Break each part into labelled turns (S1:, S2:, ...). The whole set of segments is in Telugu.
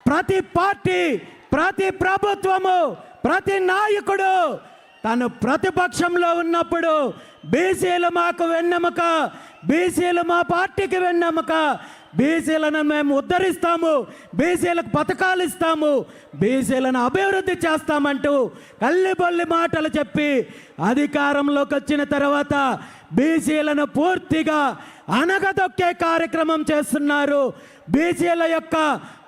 S1: ప్రతి పార్టీ, ప్రతి ప్రభుత్వము, ప్రతి నాయకుడు తను ప్రతిపక్షంలో ఉన్నప్పుడు బీసీలు మాకు వెన్నెముక, బీసీలు మా పార్టీకి వెన్నెముక, బీసీలను మేము ఉద్ధరిస్తాము, బీసీలకు పథకాలు ఇస్తాము, బీసీలను అభివృద్ధి చేస్తామంటూ కల్లిబొల్లి మాటలు చెప్పి అధికారంలోకి వచ్చిన తర్వాత బీసీలను పూర్తిగా అనగదొక్కే కార్యక్రమం చేస్తున్నారు. బీసీల యొక్క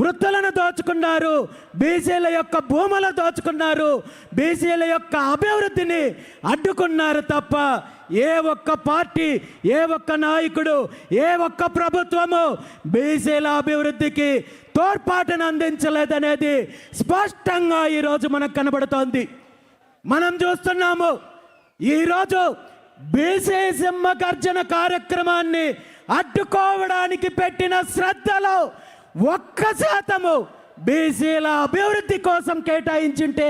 S1: వృత్తులను దోచుకున్నారు, బీసీల యొక్క భూములు దోచుకున్నారు, బీసీల యొక్క అభివృద్ధిని అడ్డుకున్నారు తప్ప ఏ ఒక్క పార్టీ, ఏ ఒక్క నాయకుడు, ఏ ఒక్క ప్రభుత్వము బీసీల అభివృద్ధికి తోడ్పాటును అందించలేదనేది స్పష్టంగా ఈరోజు మనకు కనబడుతోంది. మనం చూస్తున్నాము ఈరోజు బీసీ సింహ గర్జన కార్యక్రమాన్ని అడ్డుకోవడానికి పెట్టిన శ్రద్ధలో 1% బీసీల అభివృద్ధి కోసం కేటాయించుంటే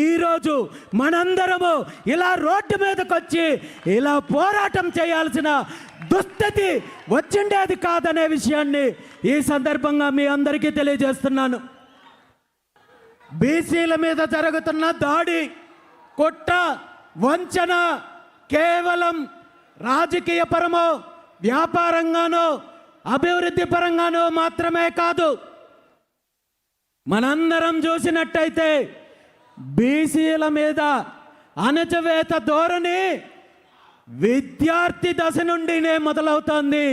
S1: ఈరోజు మనందరము ఇలా రోడ్డు మీదకి వచ్చి ఇలా పోరాటం చేయాల్సిన దుస్థితి వచ్చిండేది కాదనే విషయాన్ని ఈ సందర్భంగా మీ అందరికీ తెలియజేస్తున్నాను. బీసీల మీద జరుగుతున్న దాడి, కుట్ర, వంచన కేవలం రాజకీయ పరమో, వ్యాపారంగానో, అభివృద్ధి పరంగానో మాత్రమే కాదు. మనందరం చూసినట్టయితే బీసీల మీద అణచివేత ధోరణి విద్యార్థి దశ నుండినే మొదలవుతోంది.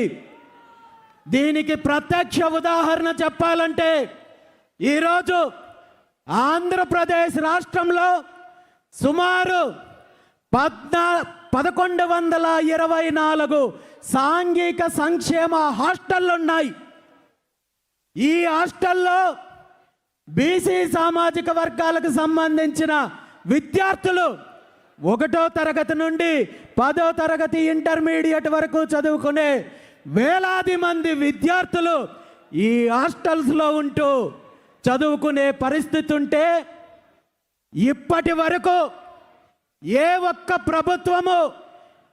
S1: దీనికి ప్రత్యక్ష ఉదాహరణ చెప్పాలంటే ఈరోజు ఆంధ్రప్రదేశ్ రాష్ట్రంలో సుమారు 1124 సాంఘిక సంక్షేమ హాస్టళ్ళు ఉన్నాయి. ఈ హాస్టల్లో బీసీ సామాజిక వర్గాలకు సంబంధించిన విద్యార్థులు 1వ తరగతి నుండి 10వ తరగతి ఇంటర్మీడియట్ వరకు చదువుకునే వేలాది మంది విద్యార్థులు ఈ హాస్టల్స్లో ఉంటూ చదువుకునే పరిస్థితి ఉంటే ఇప్పటి వరకు ఏ ఒక్క ప్రభుత్వము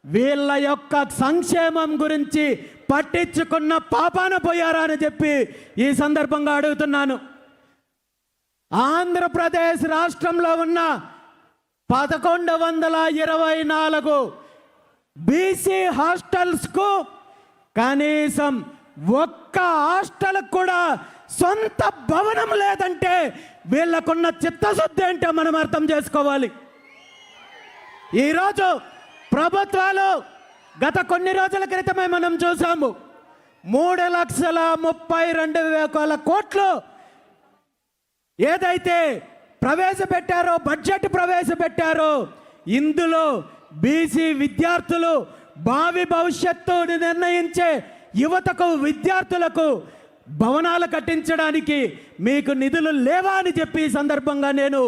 S1: వీళ్ళ యొక్క సంక్షేమం గురించి పట్టించుకున్న పాపాన పోయారా అని చెప్పి ఈ సందర్భంగా అడుగుతున్నాను. ఆంధ్రప్రదేశ్ రాష్ట్రంలో ఉన్న 1124 బీసీ హాస్టల్స్కు కనీసం ఒక్క హాస్టల్కి కూడా సొంత భవనం లేదంటే వీళ్ళకున్న చిత్తశుద్ధి ఏంటో మనం అర్థం చేసుకోవాలి. ఈరోజు ప్రభుత్వాలు గత కొన్ని రోజుల క్రితమే మనం చూసాము 3,32,000 కోట్లు ఏదైతే ప్రవేశపెట్టారో, బడ్జెట్ ప్రవేశపెట్టారో, ఇందులో బీసీ విద్యార్థులు భావి భవిష్యత్తుని నిర్ణయించే యువతకు, విద్యార్థులకు భవనాలు కట్టించడానికి మీకు నిధులు లేవా అని చెప్పి ఈ సందర్భంగా నేను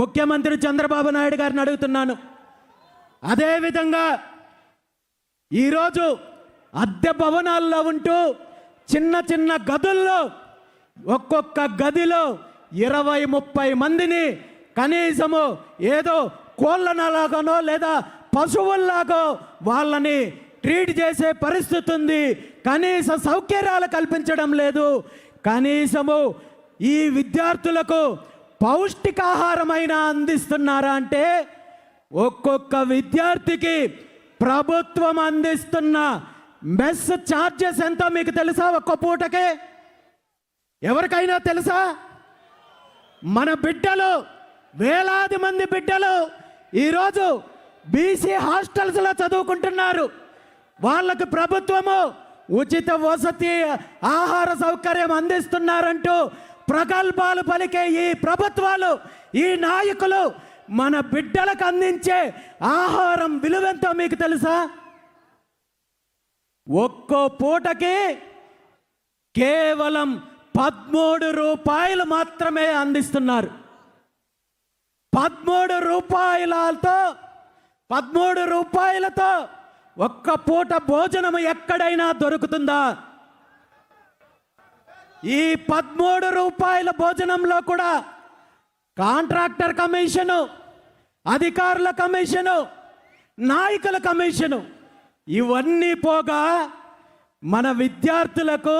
S1: ముఖ్యమంత్రి చంద్రబాబు నాయుడు గారిని అడుగుతున్నాను. అదేవిధంగా ఈరోజు అద్దె భవనాల్లో ఉంటూ చిన్న చిన్న గదుల్లో ఒక్కొక్క గదిలో 20-30 మందిని కనీసము ఏదో కోళ్ళలాగానో లేదా పశువుల్లాగో వాళ్ళని ట్రీట్ చేసే పరిస్థితి ఉంది. కనీస సౌకర్యాలు కల్పించడం లేదు. కనీసము ఈ విద్యార్థులకు పౌష్టికాహారమైన అందిస్తున్నారా అంటే ఒక్కొక్క విద్యార్థికి ప్రభుత్వం అందిస్తున్న మెస్ ఛార్జెస్ ఎంతో మీకు తెలుసా? ఒక్క పూటకే ఎవరికైనా తెలుసా? మన బిడ్డలు, వేలాది మంది బిడ్డలు ఈరోజు బీసీ హాస్టల్స్లో చదువుకుంటున్నారు. వాళ్ళకు ప్రభుత్వము ఉచిత వసతి, ఆహార సౌకర్యం అందిస్తున్నారంటూ ప్రగల్భాలు పలికే ఈ ప్రభుత్వాలు, ఈ నాయకులు మన బిడ్డలకు అందించే ఆహారం విలువెంతో మీకు తెలుసా? ఒక్కో పూటకి కేవలం 13 రూపాయలు మాత్రమే అందిస్తున్నారు. 13 రూపాయలతో ఒక్క పూట భోజనం ఎక్కడైనా దొరుకుతుందా? ఈ 13 రూపాయల భోజనంలో కూడా కాంట్రాక్టర్ కమిషను, అధికారుల కమిషను, నాయకుల కమిషను, ఇవన్నీ పోగా మన విద్యార్థులకు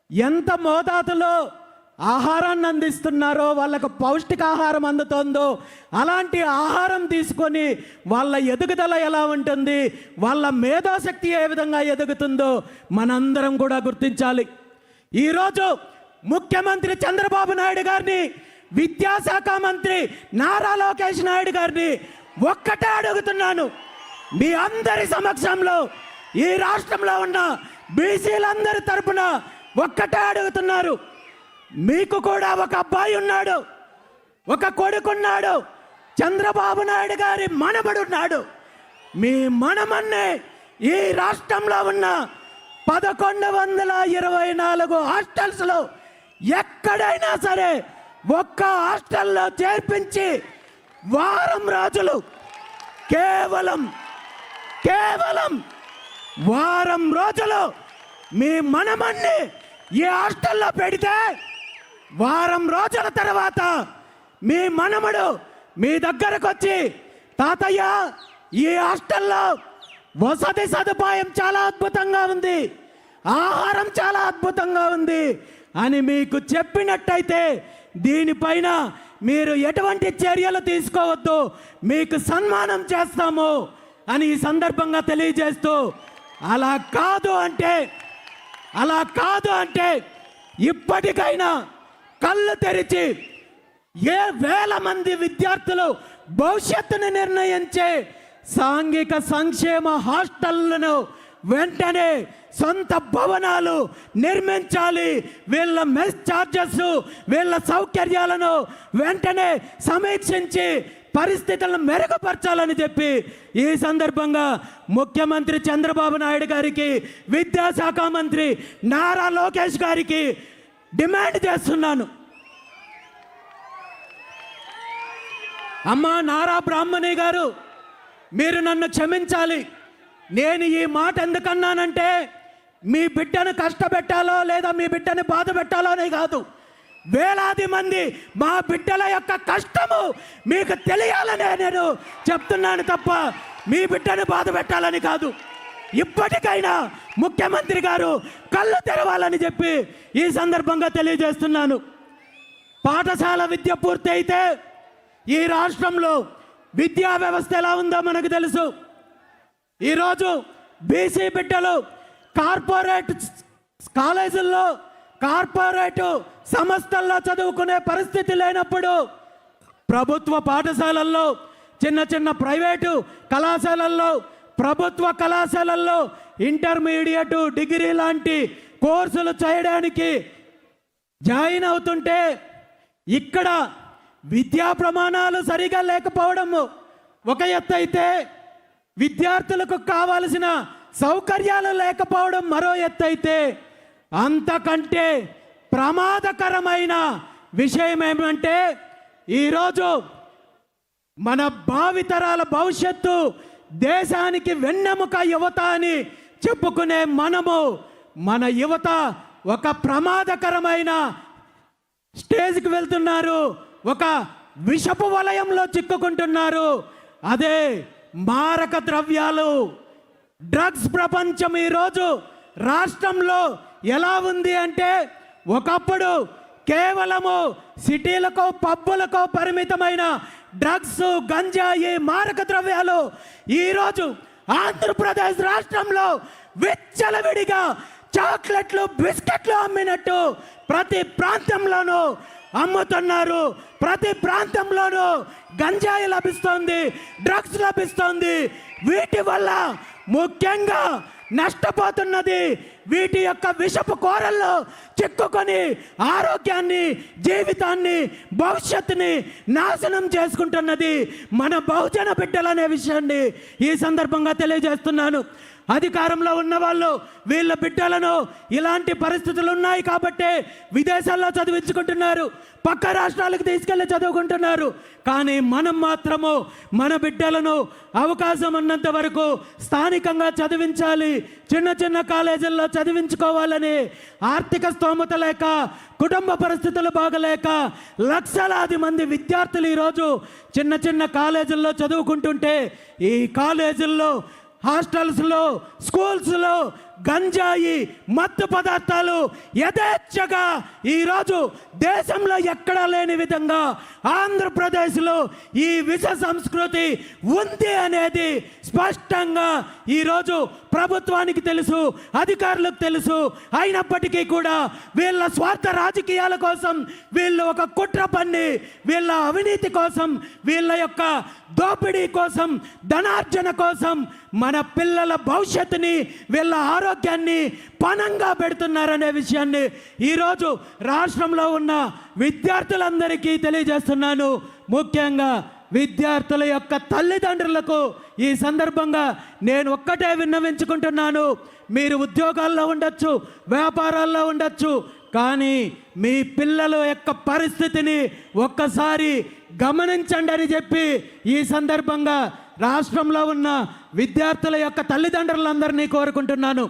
S1: ఎంత మోతాదులో ఆహారాన్ని అందిస్తున్నారో, వాళ్ళకు పౌష్టికాహారం అందుతుందో, అలాంటి ఆహారం తీసుకొని వాళ్ళ ఎదుగుదల ఎలా ఉంటుంది, వాళ్ళ మేధాశక్తి ఏ విధంగా ఎదుగుతుందో మనందరం కూడా గుర్తించాలి. ఈరోజు ముఖ్యమంత్రి చంద్రబాబు నాయుడు గారిని, విద్యాశాఖ మంత్రి నారా లోకేష్ నాయుడు గారిని ఒక్కటే అడుగుతున్నాను. మీ అందరి సమక్షంలో ఈ రాష్ట్రంలో ఉన్న బీసీలందరి తరపున ఒక్కటే అడుగుతున్నారు. మీకు కూడా ఒక అబ్బాయి ఉన్నాడు, ఒక కొడుకున్నాడు, చంద్రబాబు నాయుడు గారి మనమడున్నాడు. మీ మనమన్నే ఈ రాష్ట్రంలో ఉన్న 1124 హాస్టల్స్లో ఎక్కడైనా సరే ఒక్క హాస్టల్లో చేర్పించి వారం రోజులు, కేవలం వారం రోజులు మీ మనమన్ని ఈ హాస్టల్లో పెడితే వారం రోజుల తర్వాత మీ మనమడు మీ దగ్గరకు వచ్చి, తాతయ్య ఈ హాస్టల్లో వసతి సదుపాయం చాలా అద్భుతంగా ఉంది, ఆహారం చాలా అద్భుతంగా ఉంది అని మీకు చెప్పినట్టయితే దీనిపైన మీరు ఎటువంటి చర్యలు తీసుకోవద్దు, మీకు సన్మానం చేస్తాము అని ఈ సందర్భంగా తెలియజేస్తూ, అలా కాదు అంటే ఇప్పటికైనా కళ్ళు తెరిచి ఏ వేల మంది విద్యార్థులు భవిష్యత్తును నిర్ణయించే సాంఘిక సంక్షేమ హాస్టళ్లను వెంటనే సొంత భవనాలు నిర్మించాలి. వీళ్ళ మెస్ ఛార్జెస్, వీళ్ళ సౌకర్యాలను వెంటనే సమీక్షించి పరిస్థితులను మెరుగుపరచాలని చెప్పి ఈ సందర్భంగా ముఖ్యమంత్రి చంద్రబాబు నాయుడు గారికి, విద్యాశాఖ మంత్రి నారా లోకేష్ గారికి డిమాండ్ చేస్తున్నాను. అమ్మా నారా బ్రాహ్మణి గారు, మీరు నన్ను క్షమించాలి. నేను ఈ మాట ఎందుకన్నానంటే మీ బిడ్డను కష్టపెట్టాలో లేదా మీ బిడ్డని బాధ పెట్టాలో అని కాదు. వేలాది మంది మా బిడ్డల యొక్క కష్టము మీకు తెలియాలనే నేను చెప్తున్నాను తప్ప మీ బిడ్డను బాధ పెట్టాలని కాదు. ఇప్పటికైనా ముఖ్యమంత్రి గారు కళ్ళు తెరవాలని చెప్పి ఈ సందర్భంగా తెలియజేస్తున్నాను. పాఠశాల విద్య పూర్తి అయితే ఈ రాష్ట్రంలో విద్యా వ్యవస్థ ఎలా ఉందో మనకు తెలుసు. ఈరోజు బీసీ బిడ్డలు కార్పొరేట్ కాలేజీల్లో, కార్పొరేట్ సంస్థల్లో చదువుకునే పరిస్థితి లేనప్పుడు ప్రభుత్వ పాఠశాలల్లో, చిన్న చిన్న ప్రైవేటు కళాశాలల్లో, ప్రభుత్వ కళాశాలల్లో ఇంటర్మీడియట్, డిగ్రీ లాంటి కోర్సులు చేయడానికి జాయిన్ అవుతుంటే ఇక్కడ విద్యా ప్రమాణాలు సరిగా లేకపోవడము ఒక ఎత్తు అయితే, విద్యార్థులకు కావలసిన సౌకర్యాలు లేకపోవడం మరో ఎత్తు అయితే, అంతకంటే ప్రమాదకరమైన విషయం ఏమంటే ఈరోజు మన భావితరాల భవిష్యత్తు, దేశానికి వెన్నెముక యువత అని చెప్పుకునే మన యువత ఒక ప్రమాదకరమైన స్టేజ్కి వెళ్తున్నారు, ఒక విషపు వలయంలో చిక్కుకుంటున్నారు. అదే మారక ద్రవ్యాలు, డ్రగ్స్ ప్రపంచం ఈరోజు రాష్ట్రంలో ఎలా ఉంది అంటే, ఒకప్పుడు కేవలము సిటీలకు, పబ్బులకు పరిమితమైన డ్రగ్స్, గంజాయి, మారక ద్రవ్యాలు ఈరోజు ఆంధ్రప్రదేశ్ రాష్ట్రంలో విచ్చలవిడిగా చాక్లెట్లు, బిస్కెట్లు అమ్మినట్టు ప్రతి ప్రాంతంలోనూ అమ్ముతున్నారు. ప్రతి ప్రాంతంలోనూ గంజాయి లభిస్తోంది, డ్రగ్స్ లభిస్తోంది. వీటి వల్ల ముఖ్యంగా నష్టపోతున్నది వీటి యొక్క విషపు కోరల్లో చిక్కుకొని ఆరోగ్యాన్ని, జీవితాన్ని, భవిష్యత్తుని నాశనం చేసుకుంటున్నది మన బహుజన బిడ్డలనే విషయాన్ని ఈ సందర్భంగా తెలియజేస్తున్నాను. అధికారంలో ఉన్న వాళ్ళు వీళ్ళ బిడ్డలను ఇలాంటి పరిస్థితులు ఉన్నాయి కాబట్టి విదేశాల్లో చదివించుకుంటున్నారు, పక్క రాష్ట్రాలకు తీసుకెళ్ళి చదువుకుంటున్నారు. కానీ మనం మాత్రము మన బిడ్డలను అవకాశం ఉన్నంత వరకు స్థానికంగా చదివించాలి, చిన్న చిన్న కాలేజీల్లో చదివించుకోవాలని ఆర్థిక స్తోమత లేక, కుటుంబ పరిస్థితులు బాగలేక లక్షలాది మంది విద్యార్థులు ఈరోజు చిన్న చిన్న కాలేజీల్లో చదువుకుంటుంటే, ఈ కాలేజీల్లో, హాస్టల్స్లో, స్కూల్స్లో గంజాయి మత్తు పదార్థాలు యథేచ్ఛగా ఈరోజు దేశంలో ఎక్కడా లేని విధంగా ఆంధ్రప్రదేశ్లో ఈ విష సంస్కృతి ఉంది అనేది స్పష్టంగా ఈరోజు ప్రభుత్వానికి తెలుసు, అధికారులకు తెలుసు. అయినప్పటికీ కూడా వీళ్ళ స్వార్థ రాజకీయాల కోసం, వీళ్ళు ఒక కుట్ర పన్ని, వీళ్ళ అవినీతి కోసం, వీళ్ళ యొక్క దోపిడీ కోసం, ధనార్జన కోసం మన పిల్లల భవిష్యత్తుని, వీళ్ళ ఆరోగ్యాన్ని పణంగా పెడుతున్నారనే విషయాన్ని ఈరోజు రాష్ట్రంలో ఉన్న విద్యార్థులందరికీ తెలియజేస్తున్నాను. ముఖ్యంగా విద్యార్థుల యొక్క తల్లిదండ్రులకు ఈ సందర్భంగా నేను ఒక్కటే విన్నవించుకుంటున్నాను. మీరు ఉద్యోగాల్లో ఉండొచ్చు, వ్యాపారాల్లో ఉండొచ్చు, కానీ మీ పిల్లల యొక్క పరిస్థితిని ఒక్కసారి గమనించండి అని చెప్పి ఈ సందర్భంగా రాష్ట్రంలో ఉన్న విద్యార్థుల యొక్క తల్లిదండ్రులందరినీ కోరుకుంటున్నాను.